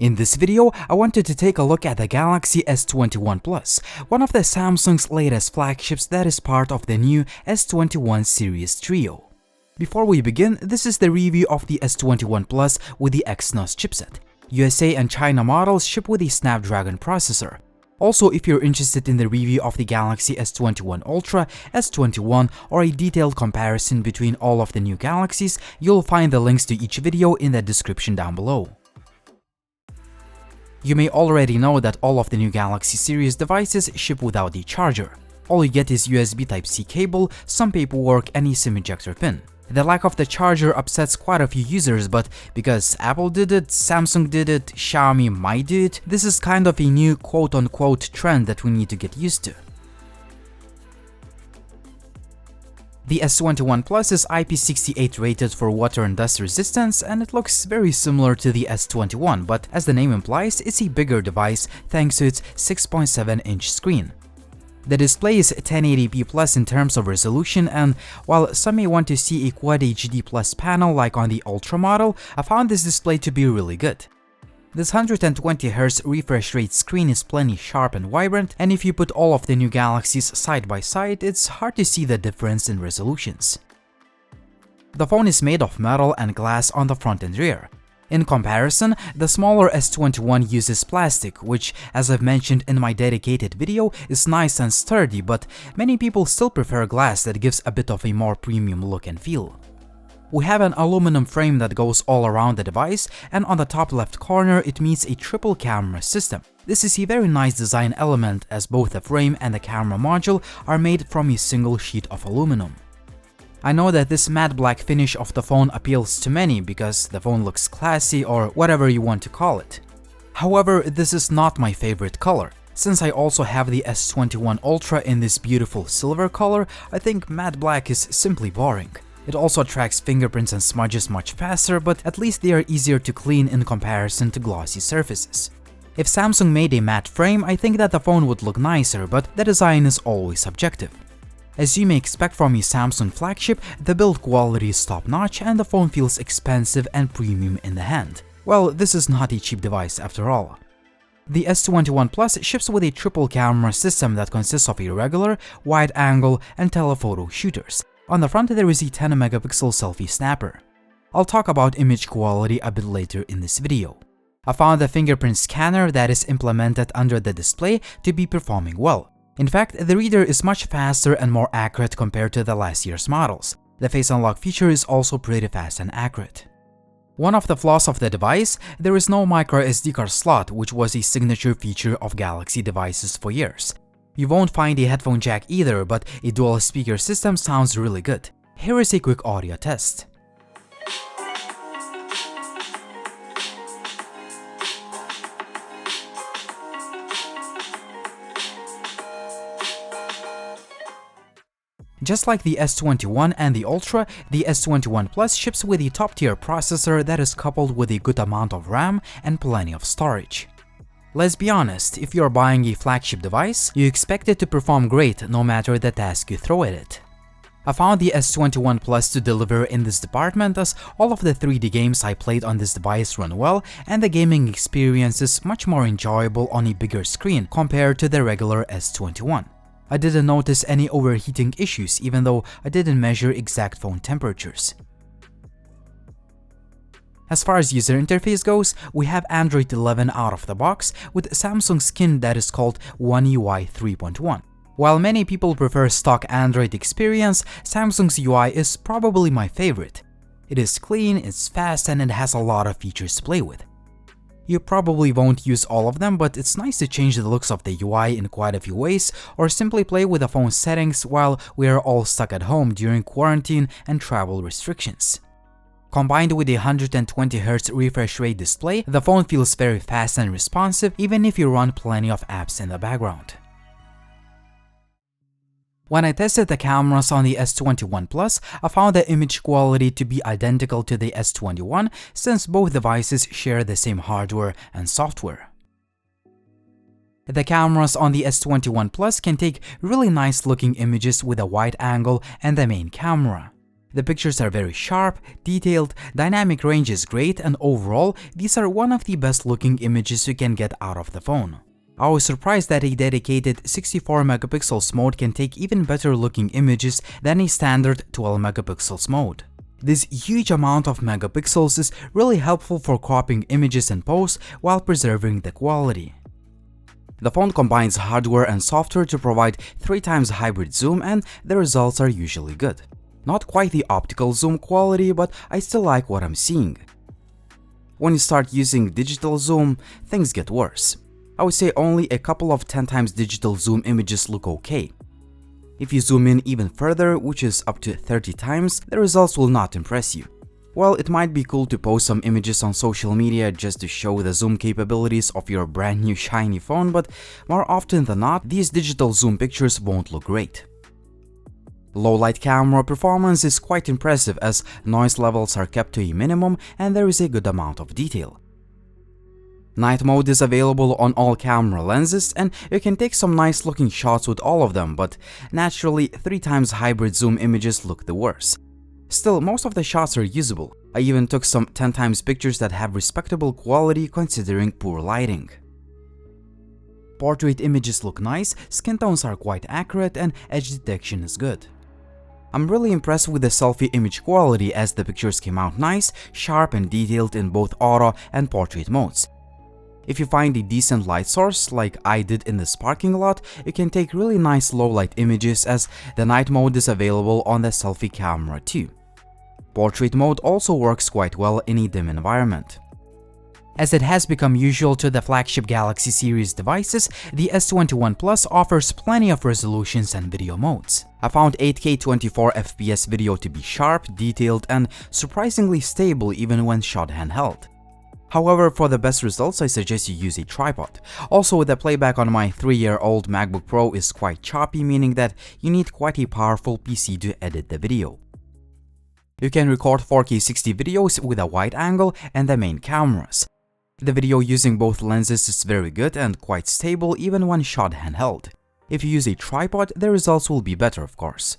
In this video, I wanted to take a look at the Galaxy S21 Plus, one of the Samsung's latest flagships that is part of the new S21 series trio. Before we begin, this is the review of the S21 Plus with the Exynos chipset. USA and China models ship with the Snapdragon processor. Also, if you're interested in the review of the Galaxy S21 Ultra, S21, or a detailed comparison between all of the new Galaxies, you'll find the links to each video in the description down below. You may already know that all of the new Galaxy series devices ship without the charger. All you get is USB Type-C cable, some paperwork, and a SIM ejector pin. The lack of the charger upsets quite a few users, but because Apple did it, Samsung did it, Xiaomi might do it, this is kind of a new quote-unquote trend that we need to get used to. The S21 Plus is IP68 rated for water and dust resistance, and it looks very similar to the S21, but as the name implies, it's a bigger device thanks to its 6.7-inch screen. The display is 1080p plus in terms of resolution, and while some may want to see a Quad HD Plus panel like on the Ultra model, I found this display to be really good. This 120Hz refresh rate screen is plenty sharp and vibrant, and if you put all of the new Galaxies side by side, it's hard to see the difference in resolutions. The phone is made of metal and glass on the front and rear. In comparison, the smaller S21 uses plastic, which, as I've mentioned in my dedicated video, is nice and sturdy, but many people still prefer glass that gives a bit of a more premium look and feel. We have an aluminum frame that goes all around the device, and on the top left corner it meets a triple camera system. This is a very nice design element, as both the frame and the camera module are made from a single sheet of aluminum. I know that this matte black finish of the phone appeals to many because the phone looks classy or whatever you want to call it. However, this is not my favorite color. Since I also have the S21 Ultra in this beautiful silver color, I think matte black is simply boring. It also attracts fingerprints and smudges much faster, but at least they are easier to clean in comparison to glossy surfaces. If Samsung made a matte frame, I think that the phone would look nicer, but the design is always subjective. As you may expect from a Samsung flagship, the build quality is top-notch and the phone feels expensive and premium in the hand. Well, this is not a cheap device after all. The S21 Plus ships with a triple camera system that consists of a regular, wide-angle, and telephoto shooters. On the front there is a 10-megapixel selfie snapper. I'll talk about image quality a bit later in this video. I found the fingerprint scanner that is implemented under the display to be performing well. In fact, the reader is much faster and more accurate compared to the last year's models. The face unlock feature is also pretty fast and accurate. One of the flaws of the device, there is no micro SD card slot, which was a signature feature of Galaxy devices for years. You won't find a headphone jack either, but a dual speaker system sounds really good. Here is a quick audio test. Just like the S21 and the Ultra, the S21 Plus ships with a top-tier processor that is coupled with a good amount of RAM and plenty of storage. Let's be honest, if you're buying a flagship device, you expect it to perform great no matter the task you throw at it. I found the S21 Plus to deliver in this department, as all of the 3D games I played on this device run well, and the gaming experience is much more enjoyable on a bigger screen compared to the regular S21. I didn't notice any overheating issues, even though I didn't measure exact phone temperatures. As far as user interface goes, we have Android 11 out of the box with Samsung skin that is called One UI 3.1. While many people prefer stock Android experience, Samsung's UI is probably my favorite. It is clean, it's fast, and it has a lot of features to play with. You probably won't use all of them, but it's nice to change the looks of the UI in quite a few ways, or simply play with the phone settings while we are all stuck at home during quarantine and travel restrictions. Combined with a 120Hz refresh rate display, the phone feels very fast and responsive even if you run plenty of apps in the background. When I tested the cameras on the S21 Plus, I found the image quality to be identical to the S21 since both devices share the same hardware and software. The cameras on the S21 Plus can take really nice looking images with a wide angle and the main camera. The pictures are very sharp, detailed, dynamic range is great, and overall, these are one of the best looking images you can get out of the phone. I was surprised that a dedicated 64 megapixels mode can take even better looking images than a standard 12 megapixels mode. This huge amount of megapixels is really helpful for cropping images in post while preserving the quality. The phone combines hardware and software to provide 3 times hybrid zoom, and the results are usually good. Not quite the optical zoom quality, but I still like what I'm seeing. When you start using digital zoom, things get worse. I would say only a couple of 10 times digital zoom images look okay. If you zoom in even further, which is up to 30 times, the results will not impress you. Well, it might be cool to post some images on social media just to show the zoom capabilities of your brand new shiny phone, but more often than not, these digital zoom pictures won't look great. Low light camera performance is quite impressive as noise levels are kept to a minimum and there is a good amount of detail. Night mode is available on all camera lenses and you can take some nice looking shots with all of them, but naturally 3 times hybrid zoom images look the worst. Still, most of the shots are usable. I even took some 10 times pictures that have respectable quality considering poor lighting. Portrait images look nice, skin tones are quite accurate, and edge detection is good. I'm really impressed with the selfie image quality as the pictures came out nice, sharp and detailed in both auto and portrait modes. If you find a decent light source like I did in this parking lot, you can take really nice low light images as the night mode is available on the selfie camera too. Portrait mode also works quite well in a dim environment. As it has become usual to the flagship Galaxy series devices, the S21 Plus offers plenty of resolutions and video modes. I found 8K 24fps video to be sharp, detailed, and surprisingly stable even when shot handheld. However, for the best results, I suggest you use a tripod. Also, the playback on my 3-year-old MacBook Pro is quite choppy, meaning that you need quite a powerful PC to edit the video. You can record 4K 60 videos with a wide angle and the main cameras. The video using both lenses is very good and quite stable even when shot handheld. If you use a tripod, the results will be better, of course.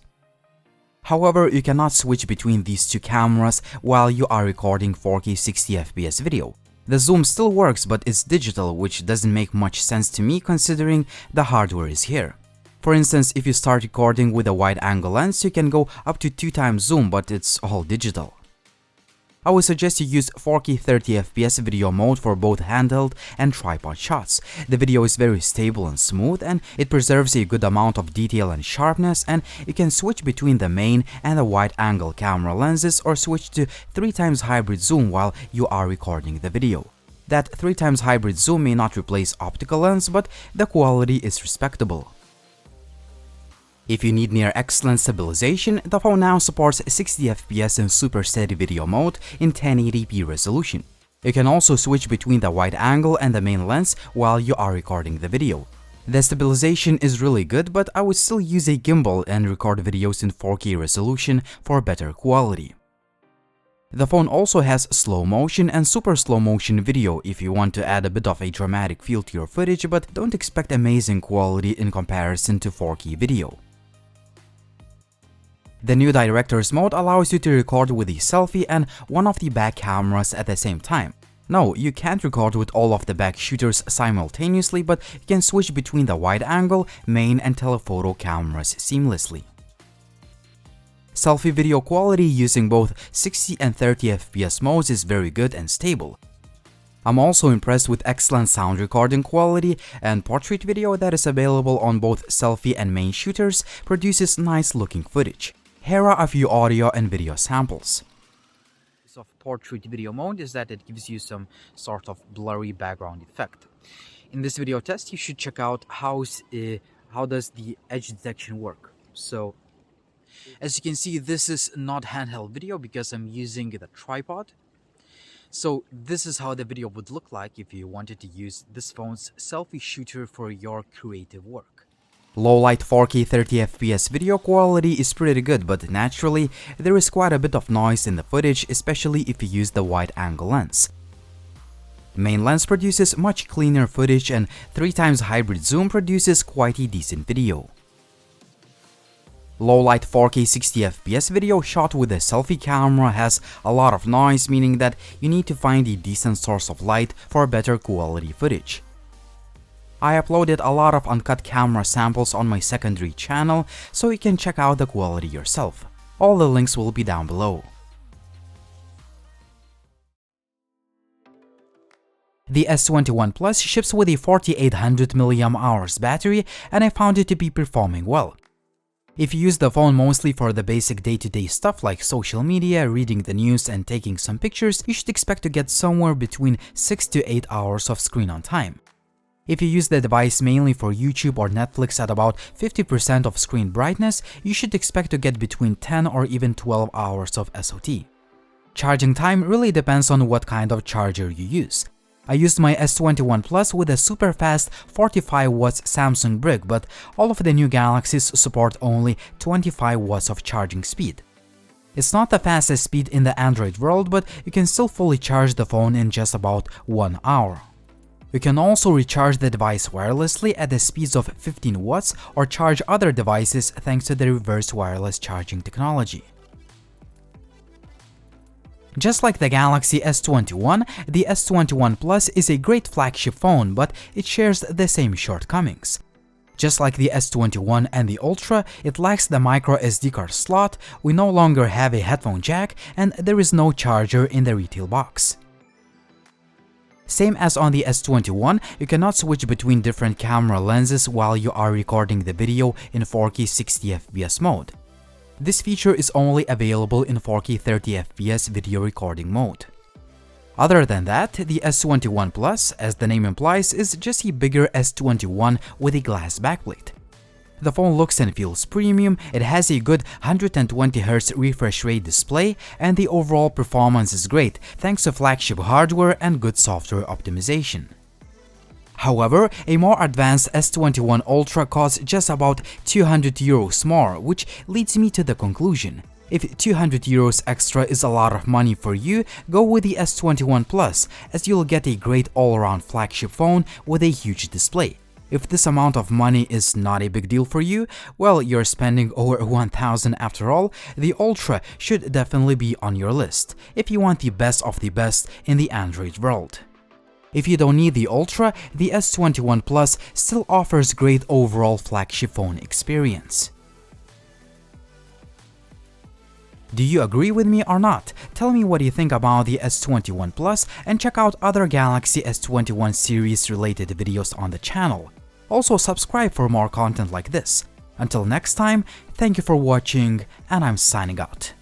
However, you cannot switch between these two cameras while you are recording 4K 60fps video. The zoom still works, but it's digital, which doesn't make much sense to me considering the hardware is here. For instance, if you start recording with a wide-angle lens, you can go up to 2 times zoom, but it's all digital. I would suggest you use 4K 30fps video mode for both handheld and tripod shots. The video is very stable and smooth, and it preserves a good amount of detail and sharpness, and you can switch between the main and the wide-angle camera lenses or switch to 3 times hybrid zoom while you are recording the video. That 3 times hybrid zoom may not replace optical lens, but the quality is respectable. If you need near excellent stabilization, the phone now supports 60fps in super steady video mode in 1080p resolution. You can also switch between the wide angle and the main lens while you are recording the video. The stabilization is really good, but I would still use a gimbal and record videos in 4K resolution for better quality. The phone also has slow motion and super slow motion video if you want to add a bit of a dramatic feel to your footage, but don't expect amazing quality in comparison to 4K video. The new director's mode allows you to record with a selfie and one of the back cameras at the same time. No, you can't record with all of the back shooters simultaneously, but you can switch between the wide angle, main, and telephoto cameras seamlessly. Selfie video quality using both 60 and 30fps modes is very good and stable. I'm also impressed with excellent sound recording quality, and portrait video that is available on both selfie and main shooters produces nice looking footage. Here are a few audio and video samples. Of portrait video mode is that it gives you some sort of blurry background effect. In this video test, you should check out how does the edge detection work. So, as you can see, this is not handheld video because I'm using the tripod. So this is how the video would look like if you wanted to use this phone's selfie shooter for your creative work. Low light 4K 30fps video quality is pretty good, but naturally, there is quite a bit of noise in the footage, especially if you use the wide angle lens. Main lens produces much cleaner footage and 3 times hybrid zoom produces quite a decent video. Low-light 4K 60fps video shot with a selfie camera has a lot of noise, meaning that you need to find a decent source of light for better quality footage. I uploaded a lot of uncut camera samples on my secondary channel, so you can check out the quality yourself. All the links will be down below. The S21 Plus ships with a 4800 mAh battery, and I found it to be performing well. If you use the phone mostly for the basic day-to-day stuff like social media, reading the news, and taking some pictures, you should expect to get somewhere between 6 to 8 hours of screen on time. If you use the device mainly for YouTube or Netflix at about 50% of screen brightness, you should expect to get between 10 or even 12 hours of SOT. Charging time really depends on what kind of charger you use. I used my S21 Plus with a super fast 45 watts Samsung brick, but all of the new Galaxies support only 25 watts of charging speed. It's not the fastest speed in the Android world, but you can still fully charge the phone in just about 1 hour. You can also recharge the device wirelessly at the speeds of 15 watts or charge other devices thanks to the reverse wireless charging technology. Just like the Galaxy S21, the S21 Plus is a great flagship phone, but it shares the same shortcomings. Just like the S21 and the Ultra, it lacks the micro SD card slot, we no longer have a headphone jack, and there is no charger in the retail box. Same as on the S21, you cannot switch between different camera lenses while you are recording the video in 4K 60fps mode. This feature is only available in 4K 30fps video recording mode. Other than that, the S21 Plus, as the name implies, is just a bigger S21 with a glass backplate. The phone looks and feels premium, it has a good 120Hz refresh rate display, and the overall performance is great thanks to flagship hardware and good software optimization. However, a more advanced S21 Ultra costs just about 200 euros more, which leads me to the conclusion. If 200 euros extra is a lot of money for you, go with the S21 Plus, as you'll get a great all-around flagship phone with a huge display. If this amount of money is not a big deal for you, well, you're spending over 1000 after all, the Ultra should definitely be on your list, if you want the best of the best in the Android world. If you don't need the Ultra, the S21 Plus still offers great overall flagship phone experience. Do you agree with me or not? Tell me what you think about the S21 Plus and check out other Galaxy S21 series related videos on the channel. Also subscribe for more content like this. Until next time, thank you for watching and I'm signing out.